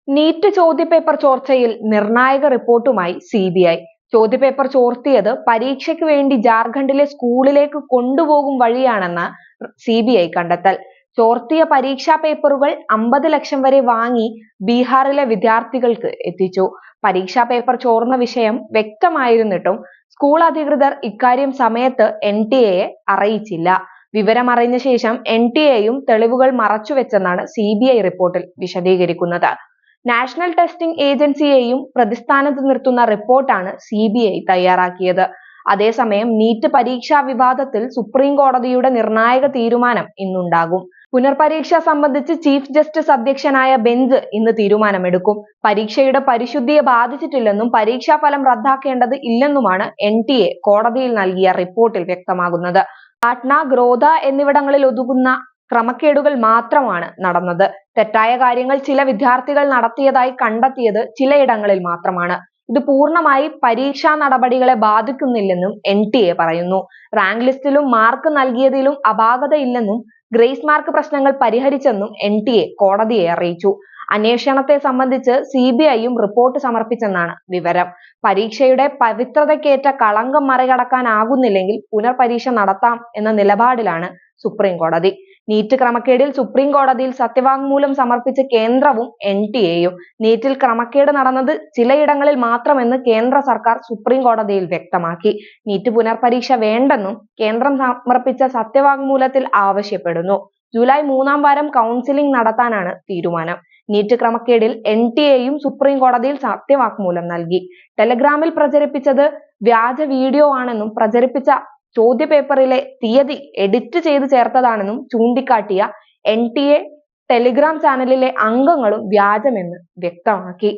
NEET ചോദ്യപേപ്പർ ചോർച്ചയിൽ നിർണായക റിപ്പോർട്ടുമായി CBI. ചോദ്യപേപ്പർ ചോർത്തിയത് പരീക്ഷയ്ക്ക് വേണ്ടി ജാർഖണ്ഡിലെ സ്കൂളിലേക്ക് കൊണ്ടുപോകും വഴിയാണെന്ന് CBI കണ്ടെത്തൽ. ചോർത്തിയ പരീക്ഷാ പേപ്പറുകൾ 50 ലക്ഷം വരെ വാങ്ങി ബീഹാറിലെ വിദ്യാർത്ഥികൾക്ക് എത്തിച്ചു. പരീക്ഷാ പേപ്പർ ചോർന്ന വിഷയം വ്യക്തമായിരുന്നിട്ടും സ്കൂൾ അധികൃതർ ഇക്കാര്യം സമയത്ത് NTA അറിയിച്ചില്ല. വിവരമറിഞ്ഞ ശേഷം NTA-യും തെളിവുകൾ മറച്ചുവെച്ചെന്നാണ് CBI റിപ്പോർട്ടിൽ വിശദീകരിക്കുന്നത്. നാഷണൽ ടെസ്റ്റിംഗ് ഏജൻസിയെയും പ്രതിസ്ഥാനത്ത് നിർത്തുന്ന റിപ്പോർട്ടാണ് CBI തയ്യാറാക്കിയത്. അതേസമയം നീറ്റ് പരീക്ഷാ വിവാദത്തിൽ സുപ്രീം കോടതിയുടെ നിർണായക തീരുമാനം ഇന്നുണ്ടാകും. പുനർപരീക്ഷ സംബന്ധിച്ച് ചീഫ് ജസ്റ്റിസ് അധ്യക്ഷനായ ബെഞ്ച് ഇന്ന് തീരുമാനമെടുക്കും. പരീക്ഷയുടെ പരിശുദ്ധിയെ ബാധിച്ചിട്ടില്ലെന്നും പരീക്ഷാ ഫലം റദ്ദാക്കേണ്ടത് ഇല്ലെന്നുമാണ് NTA കോടതിയിൽ നൽകിയ റിപ്പോർട്ടിൽ വ്യക്തമാകുന്നത്. പാട്ന, ഗ്രോധ എന്നിവിടങ്ങളിൽ ഒതുങ്ങുന്ന ക്രമക്കേടുകൾ മാത്രമാണ് നടന്നത്. തെറ്റായ കാര്യങ്ങൾ ചില വിദ്യാർത്ഥികൾ നടത്തിയതായി കണ്ടെത്തിയത് ചിലയിടങ്ങളിൽ മാത്രമാണ്. ഇത് പൂർണ്ണമായി പരീക്ഷാ നടപടികളെ ബാധിക്കുന്നില്ലെന്നും NTA പറയുന്നു. റാങ്ക് ലിസ്റ്റിലും മാർക്ക് നൽകിയതിലും അപാകതയില്ലെന്നും ഗ്രേസ് മാർക്ക് പ്രശ്നങ്ങൾ പരിഹരിച്ചെന്നും NTA കോടതിയെ അറിയിച്ചു. അന്വേഷണത്തെ സംബന്ധിച്ച് CBI-യും റിപ്പോർട്ട് സമർപ്പിച്ചെന്നാണ് വിവരം. പരീക്ഷയുടെ പവിത്രതയ്ക്കേറ്റ കളങ്കം മറികടക്കാനാകുന്നില്ലെങ്കിൽ പുനർപരീക്ഷ നടത്താം എന്ന നിലപാടിലാണ് സുപ്രീം കോടതി. നീറ്റ് ക്രമക്കേടിൽ സുപ്രീം കോടതിയിൽ സത്യവാങ്മൂലം സമർപ്പിച്ച കേന്ദ്രവും NTA-യും. നീറ്റിൽ ക്രമക്കേട് നടന്നത് ചിലയിടങ്ങളിൽ മാത്രമെന്ന് കേന്ദ്ര സർക്കാർ സുപ്രീം കോടതിയിൽ വ്യക്തമാക്കി. നീറ്റ് പുനർപരീക്ഷ വേണ്ടെന്നും കേന്ദ്രം സമർപ്പിച്ച സത്യവാങ്മൂലത്തിൽ ആവശ്യപ്പെടുന്നു. ജൂലൈ 3-ാം വാരം കൗൺസിലിംഗ് നടത്താനാണ് തീരുമാനം. നീറ്റ് ക്രമക്കേടിൽ NTA-യും സുപ്രീം കോടതിയിൽ സത്യവാങ്മൂലം നൽകി. ടെലഗ്രാമിൽ പ്രചരിപ്പിച്ചത് വ്യാജ വീഡിയോ ആണെന്നും പ്രചരിപ്പിച്ച ചോദ്യപേപ്പറിലെ തീയതി എഡിറ്റ് ചെയ്ത് ചേർത്തതാണെന്നും ചൂണ്ടിക്കാട്ടിയ NTA ടെലിഗ്രാം ചാനലിലെ അംഗങ്ങളും വ്യാജമെന്ന് വ്യക്തമാക്കി.